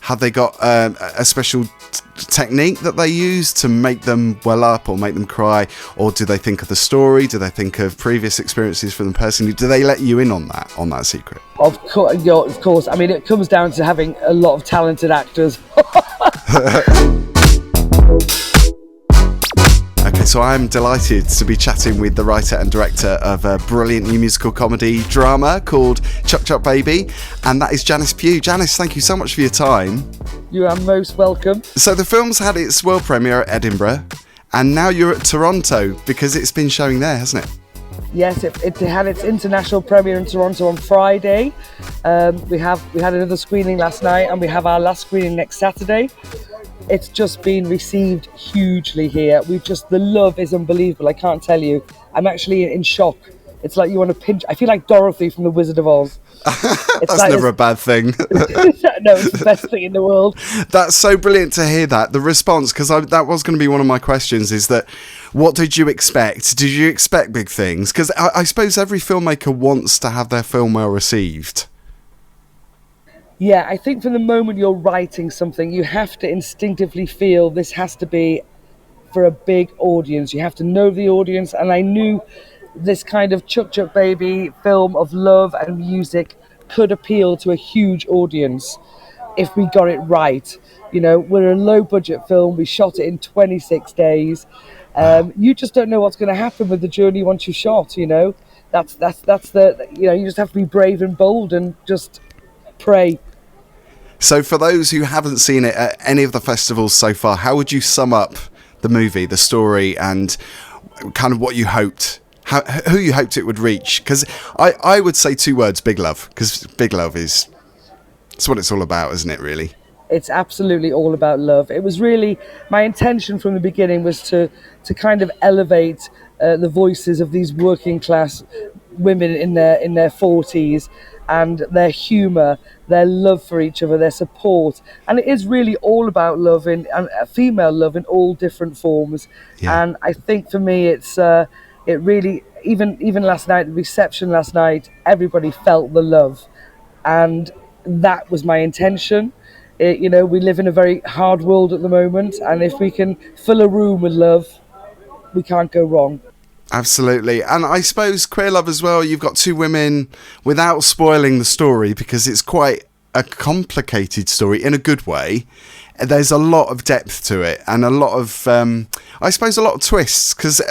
Have they got a special technique that they use to make them well up or make them cry? Or do they think of the story? Do they think of previous experiences for them personally? Do they let you in on that secret? Of course. I mean, it comes down to having a lot of talented actors. Okay, so I'm delighted to be chatting with the writer and director of a brilliant new musical comedy drama called Chuckchuckbaby, and that is Janis Pugh. Janis, thank you so much for your time. You are most welcome. So the film's had its world premiere at Edinburgh, and now you're at Toronto because it's been showing there, hasn't it? Yes, it had its international premiere in Toronto on Friday. We had another screening last night, and we have our last screening next Saturday. It's just been received hugely here. The love is unbelievable. I can't tell you. I'm actually in shock. It's like you want to pinch. I feel like Dorothy from The Wizard of Oz. That's like never a bad thing. No, it's the best thing in the world. That's so brilliant to hear that. The response, because that was going to be one of my questions, is that what did you expect? Did you expect big things? Because I suppose every filmmaker wants to have their film well received. Yeah, I think from the moment you're writing something, you have to instinctively feel this has to be for a big audience. You have to know the audience, and I knew this kind of Chuckchuckbaby film of love and music could appeal to a huge audience if we got it right. You know, we're a low-budget film. We shot it in 26 days. You just don't know what's going to happen with the journey once you shot. You know, that's the you just have to be brave and bold and just pray. So for those who haven't seen it at any of the festivals so far, how would you sum up the movie, the story, and kind of what you hoped, who you hoped it would reach? Because I would say two words: big love, because big love it's what it's all about, isn't it, really? It's absolutely all about love. It was really, my intention from the beginning was to kind of elevate the voices of these working class women in their 40s, and their humour, their love for each other, their support. And it is really all about love, and female love in all different forms. Yeah. And I think for me, it really, even last night, the reception last night, everybody felt the love. And that was my intention. We live in a very hard world at the moment, and if we can fill a room with love, we can't go wrong. Absolutely. And I suppose queer love as well, you've got two women, without spoiling the story, because it's quite a complicated story in a good way. There's a lot of depth to it, and a lot of, I suppose, a lot of twists, because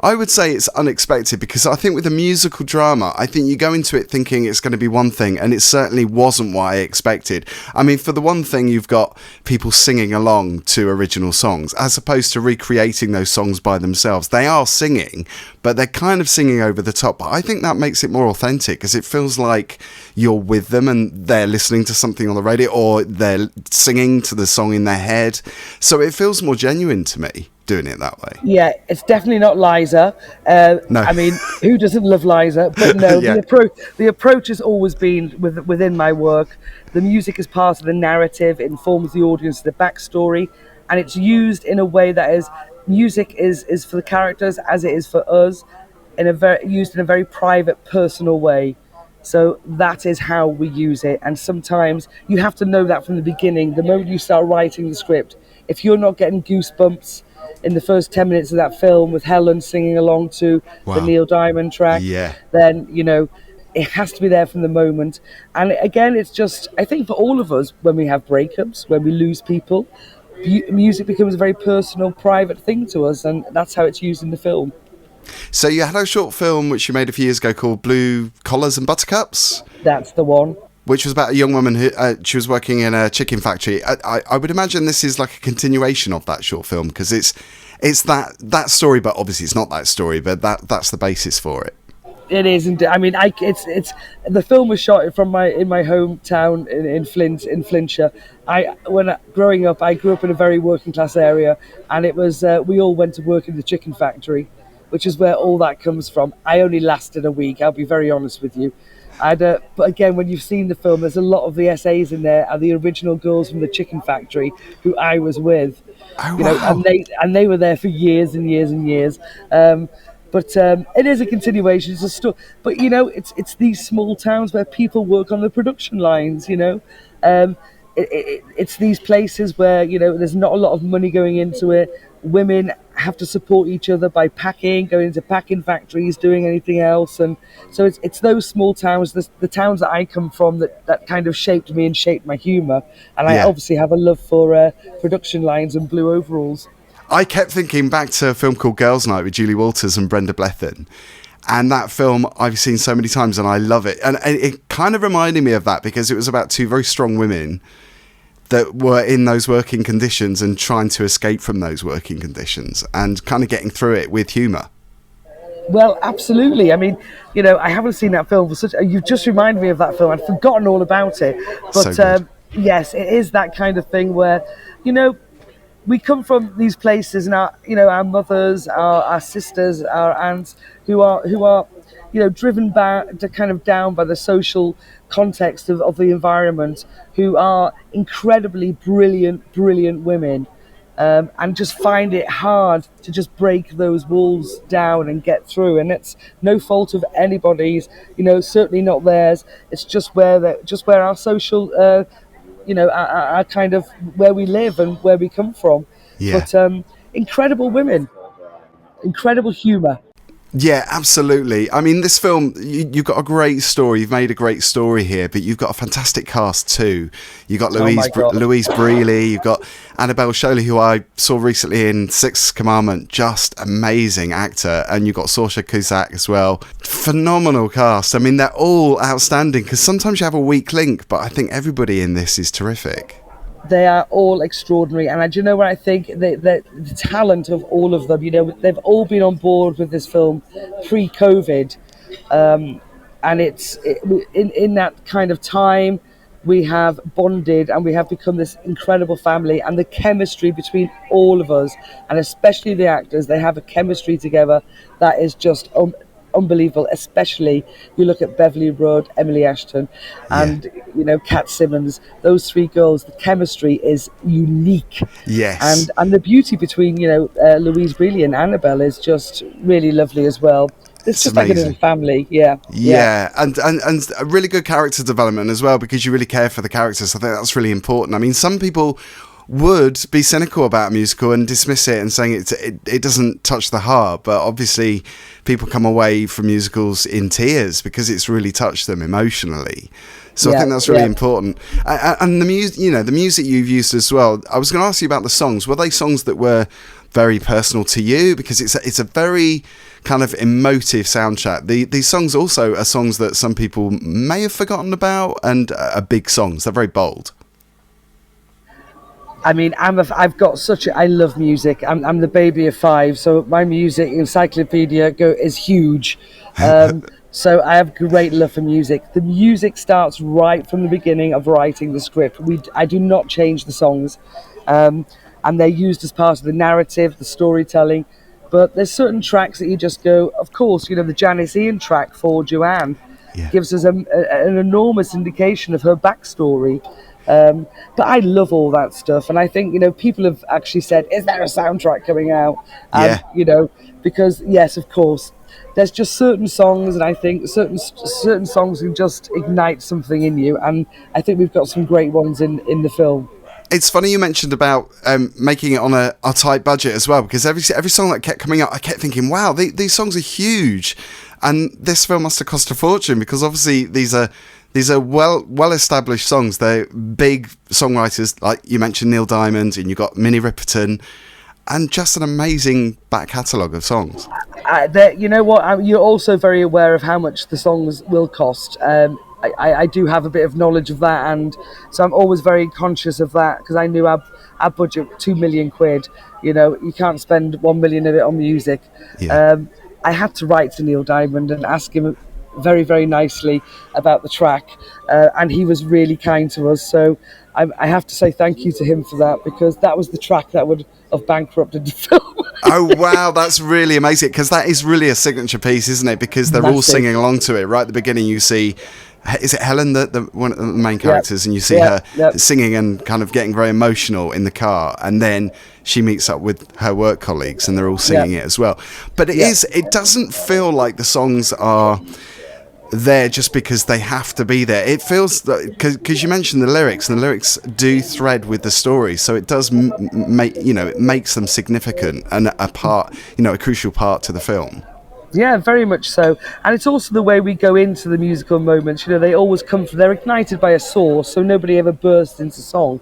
I would say it's unexpected, because I think with a musical drama, I think you go into it thinking it's going to be one thing, and it certainly wasn't what I expected. I mean, for the one thing, you've got people singing along to original songs, as opposed to recreating those songs by themselves. They are singing, but they're kind of singing over the top. But I think that makes it more authentic, because it feels like you're with them and they're listening to something on the radio, or they're singing to the song in their head. So it feels more genuine to me doing it that way. Yeah, it's definitely not Liza. No. I mean, who doesn't love Liza? But no, yeah. The approach has always been within my work. The music is part of the narrative, it informs the audience the backstory, and it's used in a way that is, music is for the characters as it is for us, used in a very private, personal way. So that is how we use it. And sometimes you have to know that from the beginning. The moment you start writing the script, if you're not getting goosebumps in the first 10 minutes of that film with Helen singing along to the Neil Diamond track, then, it has to be there from the moment. And again, it's just, I think for all of us, when we have breakups, when we lose people, music becomes a very personal, private thing to us. And that's how it's used in the film. So you had a short film which you made a few years ago called Blue Collars and Buttercups? That's the one. Which was about a young woman who she was working in a chicken factory. I would imagine this is like a continuation of that short film, because it's that story, but obviously it's not that story, but that's the basis for it. It is, and I mean, it's the film was shot in my hometown in Flintshire. Growing up, I grew up in a very working class area, and it was we all went to work in the chicken factory, which is where all that comes from. I only lasted a week, I'll be very honest with you. But again, when you've seen the film, there's a lot of the essays in there are the original girls from the chicken factory who I was with. Oh, wow. And they were there for years and years and years. But it is a continuation. It's a story. But it's these small towns where people work on the production lines. it's these places where, you know, there's not a lot of money going into it. Women have to support each other by packing, going into packing factories, doing anything else. And so it's those small towns, the towns that I come from, that kind of shaped me and shaped my humour. And I obviously have a love for production lines and blue overalls. I kept thinking back to a film called Girls' Night with Julie Walters and Brenda Blethyn. And that film I've seen so many times and I love it. And it kind of reminded me of that because it was about two very strong women that were in those working conditions and trying to escape from those working conditions and kind of getting through it with humour. Well, absolutely. I mean, you know, I haven't seen that film you've just reminded me of that film. I'd forgotten all about it. But So yes, it is that kind of thing where, you know, we come from these places, and our mothers, our sisters, our aunts, who are, you know, driven back to kind of down by the social context of the environment, who are incredibly brilliant women, and just find it hard to just break those walls down and get through. And it's no fault of anybody's, you know, certainly not theirs. It's just where our social you know, our kind of where we live and where we come from. Yeah. But incredible women, incredible humour. Yeah, absolutely. I mean, this film, you've got a great story. You've made a great story here, but you've got a fantastic cast too. You've got Louise Brealey, you've got Annabelle Sholey, who I saw recently in Sixth Commandment, just amazing actor, and you've got Saoirse Cusack as well. Phenomenal cast. I mean, they're all outstanding, because sometimes you have a weak link, but I think everybody in this is terrific. They are all extraordinary, and do you know what I think? The talent of all of them. You know, they've all been on board with this film pre-COVID, and it's in that kind of time we have bonded and we have become this incredible family. And the chemistry between all of us, and especially the actors, they have a chemistry together that is just unbelievable. Especially you look at Beverly Rudd, Emily Ashton, and you know, Kat Simmons. Those three girls, the chemistry is unique. Yes. And the beauty between, you know, Louise Brealey and Annabelle is just really lovely as well. It's just amazing. Like a little family. Yeah, and a really good character development as well, because you really care for the characters. I think that's really important. I mean, some people would be cynical about a musical and dismiss it and saying it doesn't touch the heart, but obviously people come away from musicals in tears because it's really touched them emotionally. So I think that's really important. And the music, you know, the music you've used as well. I was going to ask you about the songs. Were they songs that were very personal to you? Because it's a very kind of emotive soundtrack. These songs also are songs that some people may have forgotten about and are big songs. They're very bold. I mean, I love music. I'm the baby of 5, so my music encyclopedia is huge. So I have great love for music. The music starts right from the beginning of writing the script. I do not change the songs, and they're used as part of the narrative, the storytelling. But there's certain tracks that you just go, of course, you know, the Janis Ian track for Joanne gives us an enormous indication of her backstory. But I love all that stuff, and I think, you know, people have actually said, is there a soundtrack coming out? You know, because yes, of course, there's just certain songs, and I think certain songs can just ignite something in you, and I think we've got some great ones in the film. It's funny you mentioned about making it on a tight budget as well, because every song that kept coming out, I kept thinking, wow, these songs are huge, and this film must have cost a fortune, because obviously these are well established songs. They're big songwriters, like you mentioned Neil Diamond, and you've got Minnie Riperton, and just an amazing back catalogue of songs. You know what? You're also very aware of how much the songs will cost. I do have a bit of knowledge of that, and so I'm always very conscious of that, because I knew our budget, £2 million. You know, you can't spend 1 million of it on music. I had to write to Neil Diamond and ask him very, very nicely about the track, and he was really kind to us. So I have to say thank you to him for that, because that was the track that would have bankrupted the film. Oh wow, that's really amazing, because that is really a signature piece, isn't it? Because they're all singing along to it. Right at the beginning, you see, is it Helen, one of the main characters, and you see her singing and kind of getting very emotional in the car, and then she meets up with her work colleagues and they're all singing it as well. But it doesn't feel like the songs are there just because they have to be there. It feels because you mentioned the lyrics, and the lyrics do thread with the story, so it does make, you know, it makes them significant and a part, you know, a crucial part to the film. Yeah, very much so. And it's also the way we go into the musical moments. You know, they always come from, they're ignited by a source, so nobody ever bursts into song.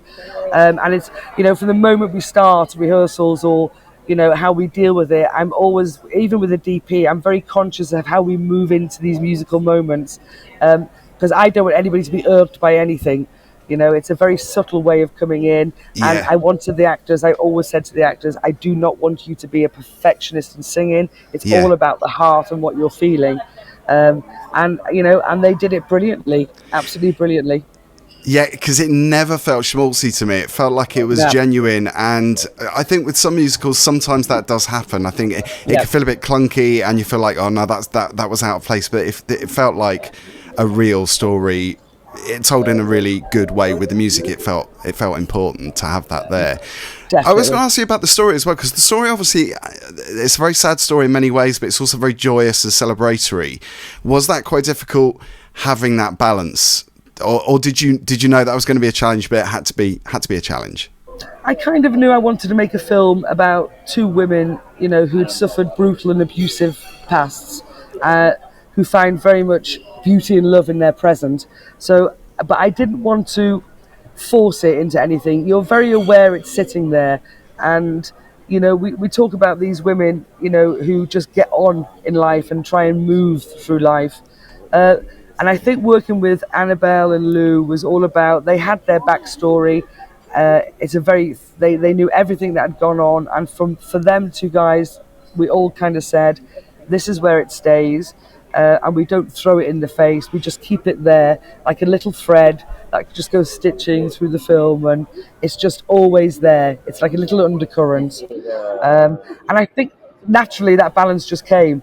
And it's, you know, from the moment we start rehearsals or, you know, how we deal with it, I'm always, even with the DP, I'm very conscious of how we move into these musical moments. Because I don't want anybody to be irked by anything. You know, it's a very subtle way of coming in. Yeah. And I wanted the actors, I always said to the actors, I do not want you to be a perfectionist in singing. It's all about the heart and what you're feeling. And, you know, and they did it brilliantly, absolutely brilliantly. Yeah, because it never felt schmaltzy to me. It felt like it was genuine. And I think with some musicals, sometimes that does happen. I think it can feel a bit clunky and you feel like, oh no, that was out of place. But if it felt like a real story, it told in a really good way with the music. It felt important to have that there. Definitely. I was going to ask you about the story as well, because the story, obviously, it's a very sad story in many ways, but it's also very joyous and celebratory. Was that quite difficult having that balance, or did you know that was going to be a challenge, but it had to be a challenge? I kind of knew I wanted to make a film about two women, you know, who'd suffered brutal and abusive pasts, who find very much beauty and love in their present. So, but I didn't want to force it into anything. You're very aware it's sitting there, and you know, we talk about these women, you know, who just get on in life and try and move through life. And I think working with Annabelle and Lou was all about, they had their backstory. It's a very, they knew everything that had gone on, and for them two guys, we all kind of said, this is where it stays. And we don't throw it in the face, we just keep it there like a little thread that just goes stitching through the film, and it's just always there. It's like a little undercurrent, and I think naturally that balance just came.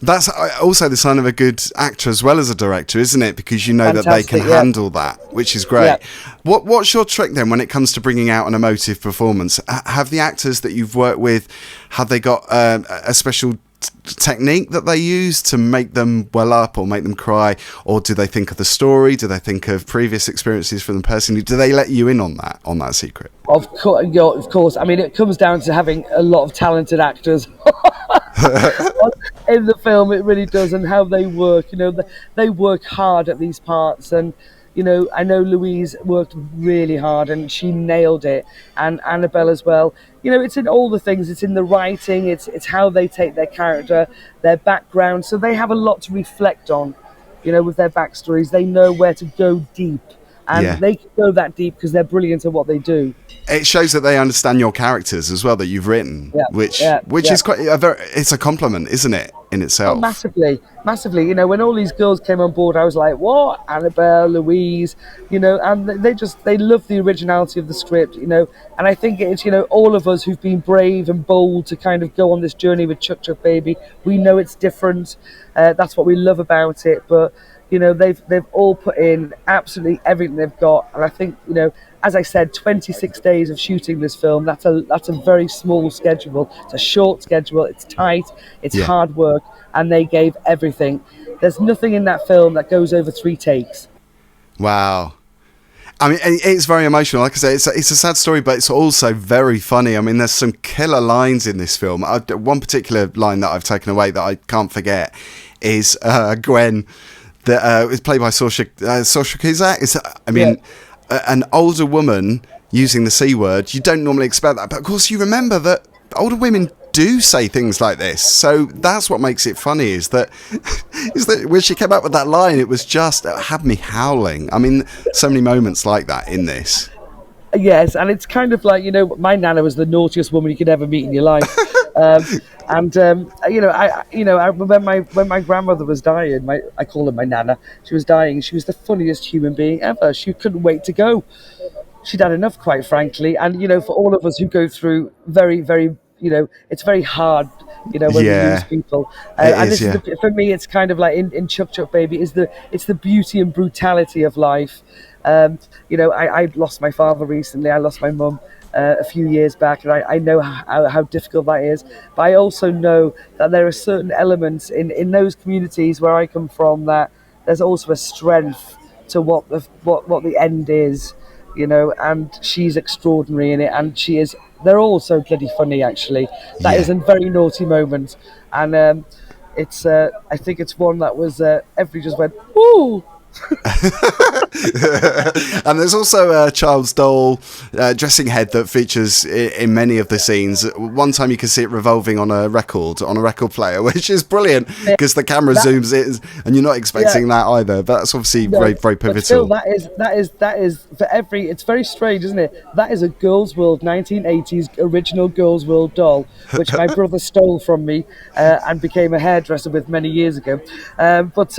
That's also the sign of a good actor as well as a director, isn't it? Because you know Fantastic, that they can handle that, which is great. What's your trick then when it comes to bringing out an emotive performance? Have the actors that you've worked with, have they got a special technique that they use to make them well up or make them cry, or do they think of the story? Do they think of previous experiences from them personally? Do they let you in on that secret? Of course. I mean, it comes down to having a lot of talented actors in the film. It really does, and how they work. You know, they work hard at these parts, and you know, I know Louise worked really hard and she nailed it, and Annabelle as well. You know, it's in all the things. It's in the writing. It's how they take their character, their background. So they have a lot to reflect on. You know, with their backstories, they know where to go deep, and they can go that deep because they're brilliant at what they do. It shows that they understand your characters as well that you've written, which is quite it's a compliment, isn't it, in itself? Oh, massively. You know, when all these girls came on board, I was like, what? Annabelle, Louise, you know, and they love the originality of the script, you know, and I think it's, you know, all of us who've been brave and bold to kind of go on this journey with chuckchuckbaby, we know it's different. That's what we love about it, but you know, they've all put in absolutely everything they've got, and I think, you know, as I said, 26 days of shooting this film, that's a very small schedule. It's a short schedule, it's tight, it's hard work, and they gave everything. There's nothing in that film that goes over 3 takes. Wow. I mean, it's very emotional. Like I say, it's a sad story, but it's also very funny. I mean, there's some killer lines in this film. One particular line that I've taken away that I can't forget is Gwen, that is played by Sasha Cusack. An older woman using the C word. You don't normally expect that, but of course you remember that older women do say things like this. So that's what makes it funny, is that when she came up with that line, it was just, it had me howling. I mean, so many moments like that in this. Yes, and it's kind of like, you know, my nana was the naughtiest woman you could ever meet in your life. You know, when my grandmother was dying, I call her my nana. She was dying. She was the funniest human being ever. She couldn't wait to go. She'd had enough, quite frankly. And you know, for all of us who go through very, very, you know, it's very hard, you know, when we lose people. For me, it's kind of like in chuckchuckbaby, it's the beauty and brutality of life. You know, I lost my father recently. I lost my mum. a few years back, and I know how difficult that is. But I also know that there are certain elements in those communities where I come from that there's also a strength to what the end is, and she's extraordinary in it, and she is. They're all so bloody funny, actually. That is a very naughty moment, and it's. I think it's one that was everybody just went woo. And there's also a child's doll dressing head that features in many of the scenes. One time you can see it revolving on a record player, which is brilliant because the camera zooms in and you're not expecting that either. But that's obviously very, very pivotal. But still, that is for every. It's very strange, isn't it? That is a Girls' World 1980s original Girls' World doll, which my brother stole from me and became a hairdresser with many years ago. But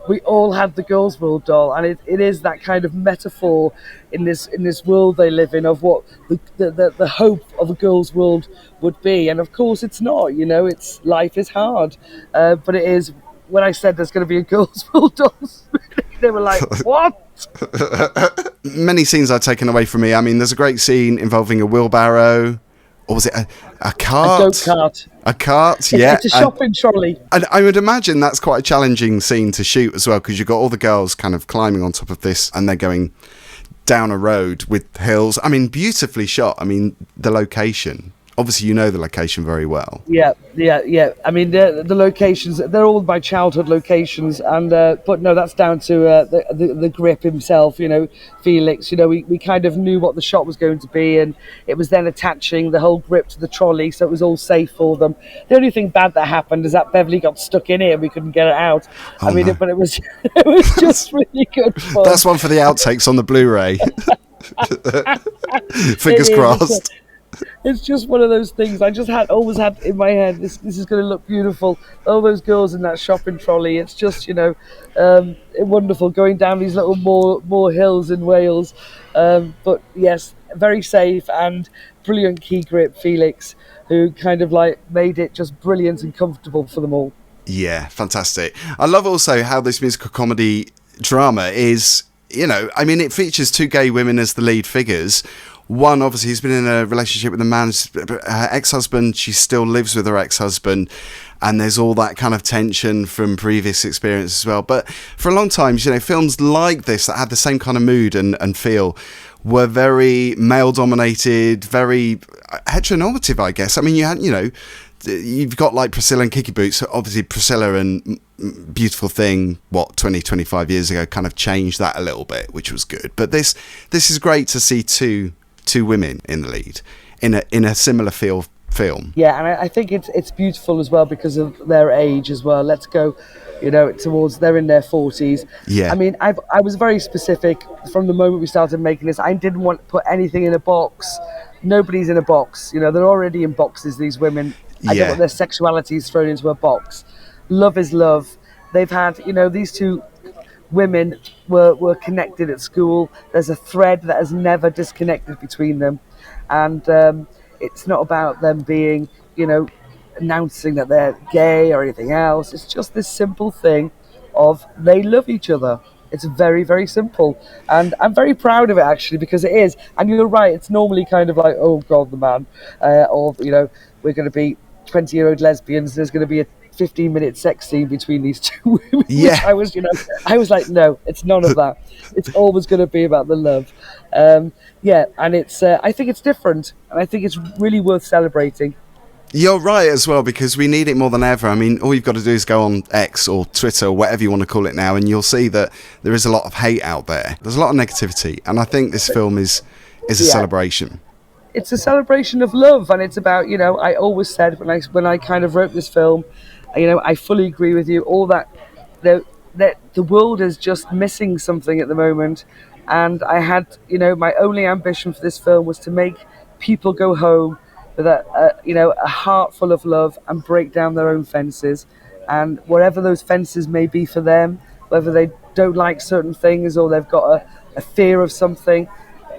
we all had the Girls' World doll, and it is that kind of metaphor in this world they live in of what the hope of a girl's world would be. And of course it's not, it's life is hard, but it is. When I said there's going to be a Girls' World doll, they were like, what? Many scenes are taken away from me. I mean, there's a great scene involving a wheelbarrow, or was it a cart? A go-kart. A cart, yeah. It's a shopping trolley. And I would imagine that's quite a challenging scene to shoot as well, because you've got all the girls kind of climbing on top of this and they're going down a road with hills. I mean, beautifully shot. I mean, the location. Obviously, you know the location very well. Yeah. I mean, the locations, they're all my childhood locations. And but no, that's down to the grip himself, Felix. We kind of knew what the shot was going to be, and it was then attaching the whole grip to the trolley, so it was all safe for them. The only thing bad that happened is that Beverly got stuck in it and we couldn't get it out. Oh, no. But it was just really good fun. That's one for the outtakes on the Blu-ray. Fingers crossed. It's just one of those things I just always had in my head. This is going to look beautiful. All those girls in that shopping trolley. It's just wonderful going down these little more hills in Wales. But yes, very safe and brilliant key grip, Felix, who kind of like made it just brilliant and comfortable for them all. Yeah, fantastic. I love also how this musical comedy drama is. It features two gay women as the lead figures. One, obviously, he's been in a relationship with a man, her ex-husband. She still lives with her ex-husband, and there's all that kind of tension from previous experience as well. But for a long time, films like this that had the same kind of mood and feel were very male-dominated, very heteronormative, I guess. I mean, you had, you've got like Priscilla and Kiki Boots. Obviously, Priscilla and Beautiful Thing, 25 years ago, kind of changed that a little bit, which was good. But this is great to see two women in the lead in a similar feel film. Yeah, and I think it's beautiful as well because of their age as well. Let's go, towards they're in their 40s. Yeah. I mean, I was very specific from the moment we started making this. I didn't want to put anything in a box. Nobody's in a box. They're already in boxes, these women. I don't want their sexualities thrown into a box. Love is love. They've had, these two women were connected at school. There's a thread that has never disconnected between them. And it's not about them being, announcing that they're gay or anything else. It's just this simple thing of they love each other. It's very, very simple. And I'm very proud of it, actually, because it is. And you're right, it's normally kind of like, oh, God, the man. Or, we're going to be 20-year-old lesbians. There's going to be a 15-minute sex scene between these two women. Yeah. I was like, no, it's none of that. It's always going to be about the love. And it's. I think it's different, and I think it's really worth celebrating. You're right as well, because we need it more than ever. I mean, all you've got to do is go on X or Twitter, or whatever you want to call it now, and you'll see that there is a lot of hate out there. There's a lot of negativity, and I think this film is a celebration. It's a celebration of love, and it's about, I always said when I kind of wrote this film, I fully agree with you, all that the world is just missing something at the moment. And I had, my only ambition for this film was to make people go home with a heart full of love and break down their own fences. And whatever those fences may be for them, whether they don't like certain things or they've got a fear of something,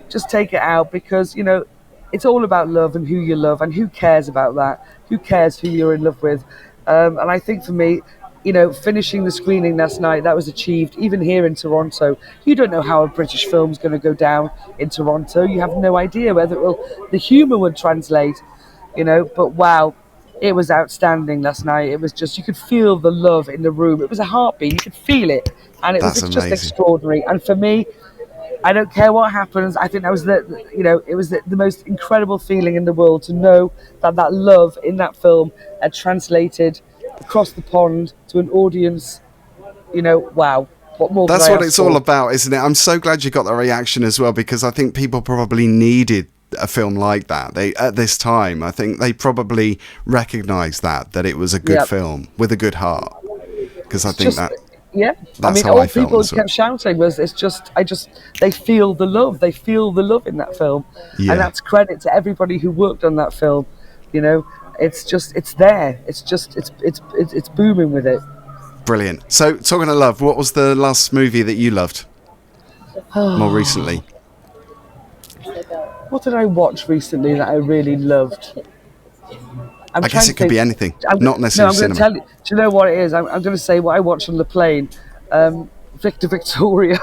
just take it out, because, it's all about love and who you love, and who cares about that? Who cares who you're in love with? And I think for me, finishing the screening last night, that was achieved even here in Toronto. You don't know how a British film's going to go down in Toronto. You have no idea whether the humour would translate, but wow, it was outstanding last night. It was just, you could feel the love in the room. It was a heartbeat, you could feel it, and it was just extraordinary. And for me, I don't care what happens. I think that was it was the most incredible feeling in the world to know that love in that film had translated across the pond to an audience. Wow. What more? That's what it's all about, isn't it? I'm so glad you got that reaction as well, because I think people probably needed a film like that. At this time, I think they probably recognised that it was a good film with a good heart. Because I think that's all people kept shouting was, they feel the love. They feel the love in that film, and that's credit to everybody who worked on that film. It's there. It's booming with it. Brilliant. So, talking of love, what was the last movie that you loved more recently? What did I watch recently that I really loved? I guess it could be anything, not necessarily cinema. Tell you, do you know what it is? I'm going to say what I watched on the plane. Victor Victoria.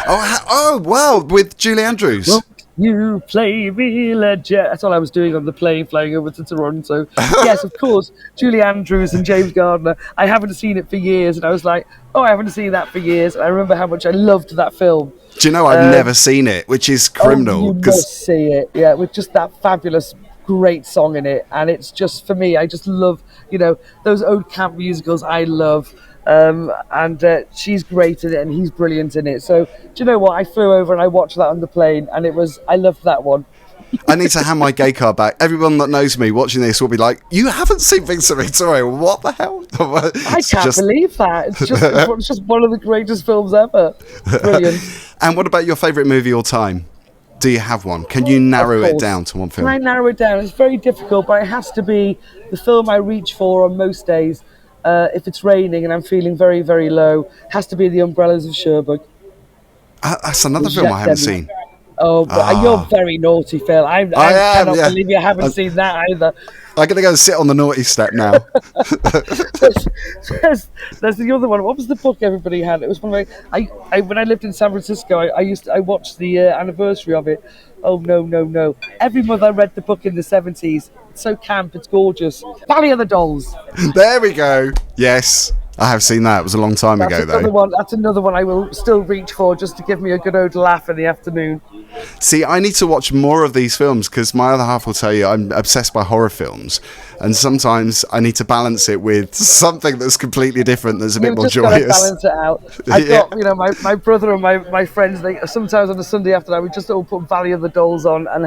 Oh, wow, with Julie Andrews. Won't you play me, legend? That's all I was doing on the plane flying over to Toronto. Yes, of course, Julie Andrews and James Gardner. I haven't seen it for years, and I was like, I haven't seen that for years. And I remember how much I loved that film. Do you know, I've never seen it, which is criminal. You must see it, with just that fabulous, great song in it. And it's just, for me, I just love, those old camp musicals I love. And she's great in it, and he's brilliant in it. So, do you know what? I flew over and I watched that on the plane, and I loved that one. I need to hand my gay card back. Everyone that knows me watching this will be like, "You haven't seen Victor Victoria? What the hell?" I can't believe that. It's just one of the greatest films ever. Brilliant. And what about your favourite movie all time? Do you have one? Can you narrow it down to one film? Can I narrow it down? It's very difficult, but it has to be the film I reach for on most days. If it's raining and I'm feeling very, very low, it has to be The Umbrellas of Cherbourg. That's another film I haven't seen. Oh, but you're very naughty, Phil. I cannot believe you haven't seen that either. I'm going to go and sit on the naughty step now. there's the other one. What was the book everybody had? It was one of when I lived in San Francisco, I watched the anniversary of it. Oh, no. Every month I read the book in the 70s. It's so camp, it's gorgeous. Valley of the Dolls. There we go. Yes. I have seen that. It was a long time ago, though. That's another one I will still reach for, just to give me a good old laugh in the afternoon. See, I need to watch more of these films, because my other half will tell you I'm obsessed by horror films, and sometimes I need to balance it with something that's completely different, that's a bit more joyous. You've just got to balance it out. I've got, my brother and my friends, they sometimes on a Sunday afternoon, we just all put Valley of the Dolls on and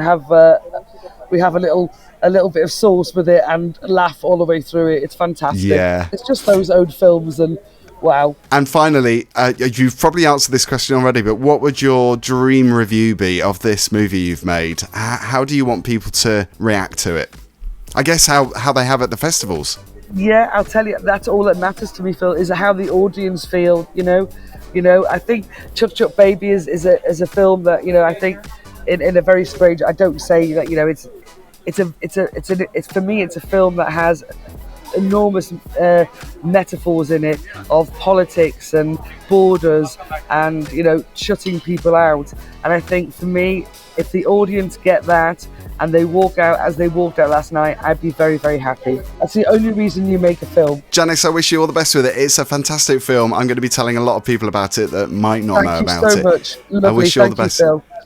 we have a little bit of sauce with it and laugh all the way through it. It's fantastic. Yeah. It's just those old films, and wow. And finally, you've probably answered this question already, but what would your dream review be of this movie you've made? How do you want people to react to it? I guess how they have at the festivals. Yeah, I'll tell you, that's all that matters to me, Phil, is how the audience feel, I think chuckchuckbaby is a film that, I think in a very strange, I don't say that, it's for me, it's a film that has enormous metaphors in it of politics and borders and shutting people out. And I think for me, if the audience get that and they walk out as they walked out last night, I'd be very, very happy. That's the only reason you make a film. Janis, I wish you all the best with it. It's a fantastic film. I'm going to be telling a lot of people about it that might not know about it. Thank you so much. Lovely. I wish you all the best. Phil.